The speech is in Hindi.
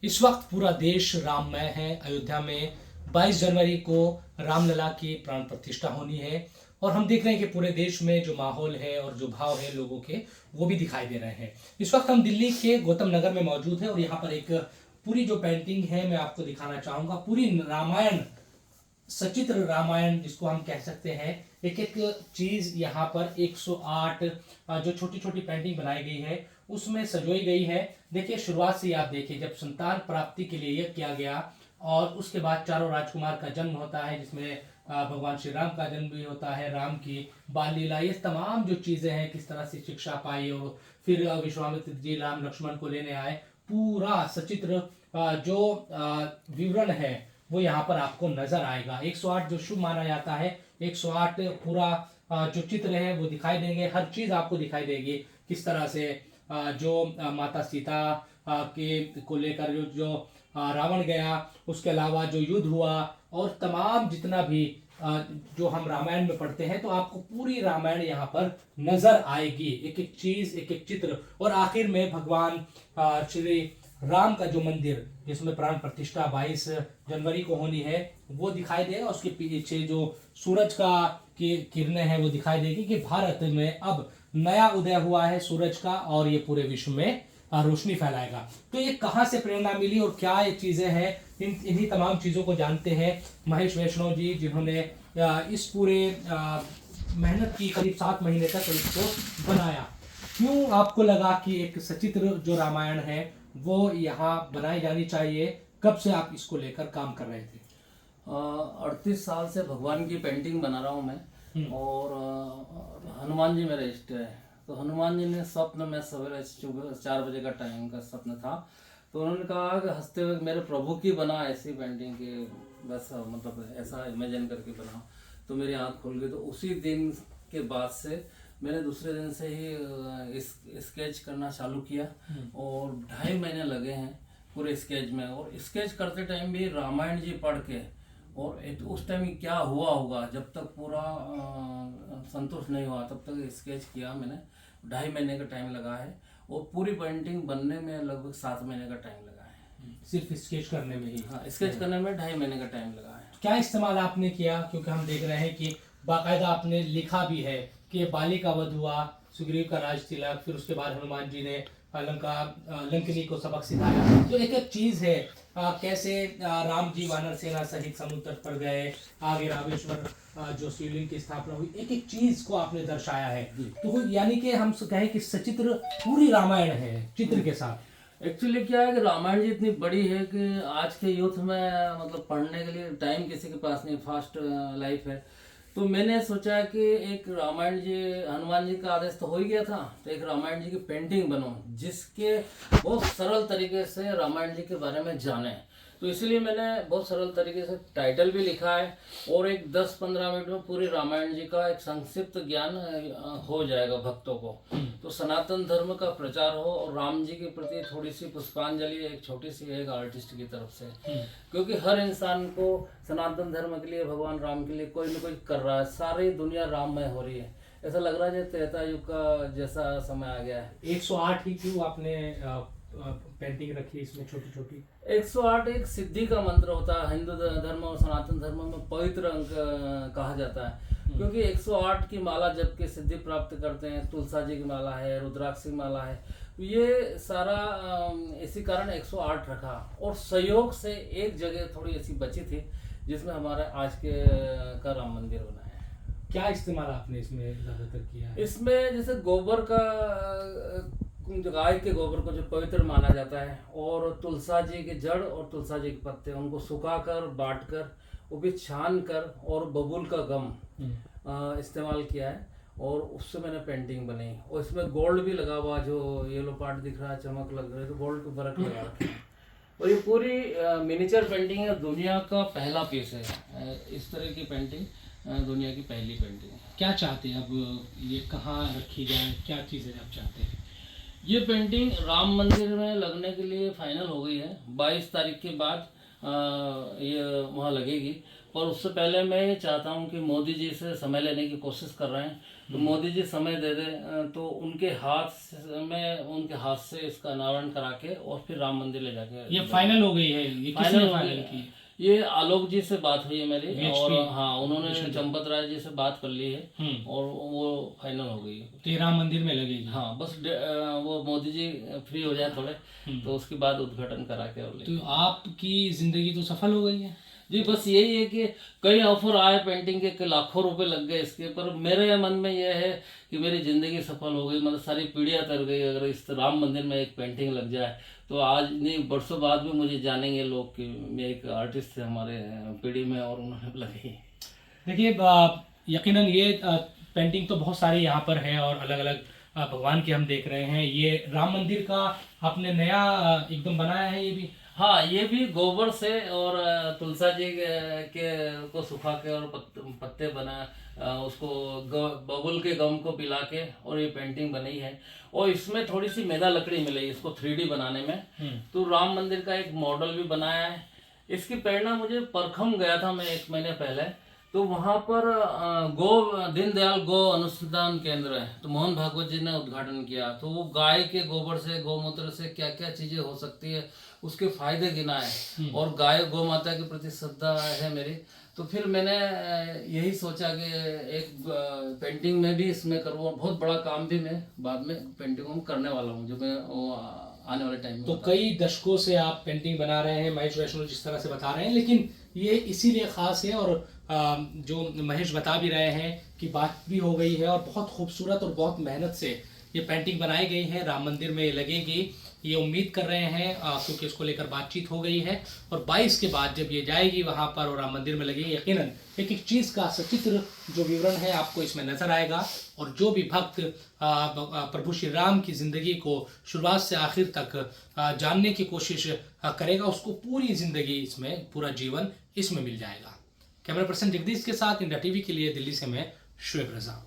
इस वक्त पूरा देश राममय है। अयोध्या में 22 जनवरी को रामलला की प्राण प्रतिष्ठा होनी है और हम देख रहे हैं कि पूरे देश में जो माहौल है और जो भाव है लोगों के, वो भी दिखाई दे रहे हैं। इस वक्त हम दिल्ली के गौतम नगर में मौजूद हैं और यहाँ पर एक पूरी जो पेंटिंग है मैं आपको दिखाना चाहूंगा। पूरी रामायण, सचित्र रामायण जिसको हम कह सकते हैं, एक एक चीज यहाँ पर 108 जो छोटी छोटी पेंटिंग बनाई गई है उसमें सजोई गई है। देखिए, शुरुआत से आप देखिए, जब संतान प्राप्ति के लिए यह किया गया और उसके बाद चारों राजकुमार का जन्म होता है, जिसमें भगवान श्री राम का जन्म भी होता है, राम की बाल लीला, ये तमाम जो चीजें हैं, किस तरह से शिक्षा पाई और फिर विश्वामित्र जी राम लक्ष्मण को लेने आए, पूरा सचित्र जो विवरण है वो यहाँ पर आपको नजर आएगा। 108 जो शुभ माना जाता है, 108 पूरा जो चित्र है वो दिखाई देंगे। हर चीज आपको दिखाई देगी, किस तरह से जो माता सीता के को लेकर जो रावण गया, उसके अलावा जो युद्ध हुआ और तमाम जितना भी जो हम रामायण में पढ़ते हैं, तो आपको पूरी रामायण यहाँ पर नजर आएगी, एक एक चीज, एक एक चित्र। और आखिर में भगवान श्री राम का जो मंदिर जिसमें प्राण प्रतिष्ठा 22 जनवरी को होनी है वो दिखाई देगा। उसके पीछे जो सूरज का की किरणें हैं वो दिखाई देगी कि भारत में अब नया उदय हुआ है सूरज का और ये पूरे विश्व में रोशनी फैलाएगा। तो ये कहाँ से प्रेरणा मिली और क्या ये चीजें हैं, इन्हीं तमाम चीजों को जानते हैं महेश वैष्णव जी, जिन्होंने इस पूरे मेहनत की, करीब 7 महीने तक इसको बनाया। क्यों आपको लगा कि एक सचित्र जो रामायण है वो यहाँ बनाई जानी चाहिए? कब से आप इसको लेकर काम कर रहे थे? 38 साल से भगवान की पेंटिंग बना रहा हूँ मैं। और हनुमान जी मेरा इष्ट है, तो हनुमान जी ने स्वप्न में सवेरे 4 बजे का टाइम का स्वप्न था, तो उन्होंने कहा कि हंसते हुए मेरे प्रभु की बना ऐसी पेंटिंग के, बस मतलब ऐसा इमेजिन करके बना। तो मेरी आँख खुल गई। तो उसी दिन के बाद से मैंने दूसरे दिन से ही स्केच करना चालू किया और 2.5 महीने लगे हैं पूरे स्केच में। और स्केच करते टाइम भी रामायण जी पढ़ के, और उस टाइम क्या हुआ होगा, जब तक पूरा संतुष्ट नहीं हुआ तब तक स्केच किया मैंने। 2.5 महीने का टाइम लगा है और पूरी पेंटिंग बनने में लगभग 7 महीने का टाइम लगा है। सिर्फ स्केच करने में ही? हाँ, स्केच करने में 2.5 महीने का टाइम लगा है। क्या इस्तेमाल आपने किया? क्योंकि हम देख रहे हैं कि बाकायदा आपने लिखा भी है कि बाली का वध हुआ, सुग्रीव का राज तिलक, फिर उसके बाद हनुमान जी ने लंकिनी को सबक सिखाया। तो एक एक चीज है, कैसे राम जी वानर सेना सहित समुद्र पर गए, आगे रामेश्वर जो शिवलिंग की स्थापना हुई, एक एक चीज को आपने दर्शाया है। तो यानी कि हम कहें कि सचित्र पूरी रामायण है चित्र के साथ। एक्चुअली क्या है कि रामायण जी इतनी बड़ी है कि आज के यूथ में मतलब पढ़ने के लिए टाइम किसी के पास नहीं, फास्ट लाइफ है। तो मैंने सोचा कि एक रामायण जी, हनुमान जी का आदेश तो हो ही गया था, तो एक रामायण जी की पेंटिंग बनो जिसके बहुत सरल तरीके से रामायण जी के बारे में जाने। तो इसलिए मैंने बहुत सरल तरीके से टाइटल भी लिखा है और एक 10-15 मिनट में पूरी रामायण जी का एक संक्षिप्त ज्ञान हो जाएगा भक्तों को। तो सनातन धर्म का प्रचार हो और राम जी के प्रति थोड़ी सी पुष्पांजलि एक छोटी सी एक आर्टिस्ट की तरफ से, क्योंकि हर इंसान को सनातन धर्म के लिए, भगवान राम के लिए कोई ना कोई कर रहा है। सारी दुनिया राममय हो रही है, ऐसा लग रहा है जैसे त्रेता युग का जैसा समय आ गया है। 108 ही क्यों आपने पेंटिंग रखी इसमें छोटी छोटी? 108 एक सिद्धि का मंत्र होता है। हिंदू धर्म और सनातन धर्म में पवित्र अंक कहा जाता है, क्योंकि 108 की माला जप के सिद्धि प्राप्त करते हैं। तुलसा जी की माला है, रुद्राक्ष की माला है, ये सारा इसी कारण 108 रखा। और सहयोग से एक जगह थोड़ी ऐसी बची थी जिसमें हमारा आज के का राम मंदिर बना है। क्या इस्तेमाल आपने इसमें ज्यादातर किया है? इसमें जैसे गोबर का, गाय के गोबर को जो पवित्र माना जाता है, और तुलसा जी के जड़ और तुलसा जी के पत्ते, उनको सुखाकर, बांटकर, वो भी छान कर, और बबूल का गम इस्तेमाल किया है और उससे मैंने पेंटिंग बनी। और इसमें गोल्ड भी लगा हुआ, जो येलो पार्ट दिख रहा है, चमक लग रही है, तो गोल्ड का वर्क लगा रखा है। और ये पूरी मिनिचर पेंटिंग है, दुनिया का पहला पीस है। इस तरह की पेंटिंग दुनिया की पहली पेंटिंग है। क्या चाहते हैं अब, ये कहाँ रखी जाए, क्या चीज़ें आप चाहते हैं? ये पेंटिंग राम मंदिर में लगने के लिए फाइनल हो गई है। 22 तारीख के बाद ये वहाँ लगेगी। और उससे पहले मैं ये चाहता हूँ कि मोदी जी से समय लेने की कोशिश कर रहे हैं, तो मोदी जी समय दे दें तो उनके हाथ से इसका अनावरण करा के और फिर राम मंदिर ले जाके। ये फाइनल हो गई है, ये किसने फाइनल हो फाइनल गई। की? ये आलोक जी से बात हुई है मेरी, VHP और हाँ उन्होंने चंपत राय जी से बात कर ली है और वो फाइनल हो गई है। तो ये राम मंदिर में लगेगी? हाँ बस वो मोदी जी फ्री हो जाए थोड़े, तो उसके बाद उद्घाटन करा के और ले। तो आपकी जिंदगी तो सफल हो गई है। जी बस यही है कि कई ऑफर आए पेंटिंग के लाखों रुपए लग गए इसके, पर मेरे मन में यह है कि मेरी ज़िंदगी सफल हो गई, मतलब सारी पीढ़ियाँ तर गई। अगर इस राम मंदिर में एक पेंटिंग लग जाए तो आज नहीं बरसों बाद भी मुझे जानेंगे लोग कि मैं एक आर्टिस्ट थे हमारे पीढ़ी में और उन्होंने लगाई। देखिए यकीनन ये पेंटिंग तो बहुत सारी यहाँ पर है और अलग अलग भगवान के हम देख रहे हैं। ये राम मंदिर का आपने नया एकदम बनाया है ये भी? हाँ ये भी गोबर से और तुलसा जी के को सुखा के और पत्ते बना उसको बबुल के गम को पिला के और ये पेंटिंग बनी है। और इसमें थोड़ी सी मैदा लकड़ी मिली इसको 3D बनाने में। तो राम मंदिर का एक मॉडल भी बनाया है। इसकी प्रेरणा मुझे परखम गया था मैं 1 महीने पहले, तो वहाँ पर दीनदयाल गौ अनुसंधान केंद्र है, तो मोहन भागवत जी ने उद्घाटन किया। तो वो गाय के गोबर से, गौमूत्र से क्या क्या चीज़ें हो सकती है उसके फायदे गिनाए, और गाय गौ माता के प्रति श्रद्धा है मेरी। तो फिर मैंने यही सोचा कि एक पेंटिंग में भी इसमें करूँ, और बहुत बड़ा काम भी मैं बाद में पेंटिंगों में करने वाला हूँ, जो मैं आने वाले टाइम में। तो कई दशकों से आप पेंटिंग बना रहे हैं महेश वैष्णव जिस तरह से बता रहे हैं, लेकिन ये इसीलिए ख़ास है, और जो महेश बता भी रहे हैं कि बात भी हो गई है और बहुत खूबसूरत और बहुत मेहनत से ये पेंटिंग बनाई गई है। राम मंदिर में लगेगी ये उम्मीद कर रहे हैं, क्योंकि इसको लेकर बातचीत हो गई है, और 22 के बाद जब ये जाएगी वहाँ पर और राम मंदिर में लगेगी, यकीनन एक एक चीज़ का सचित्र जो विवरण है आपको इसमें नजर आएगा। और जो भी भक्त प्रभु श्री राम की ज़िंदगी को शुरुआत से आखिर तक जानने की कोशिश करेगा, उसको पूरी ज़िंदगी इसमें, पूरा जीवन इसमें मिल जाएगा। कैमरा पर्सन जगदीश के साथ इंडिया टीवी के लिए दिल्ली से मैं शुएब रजा।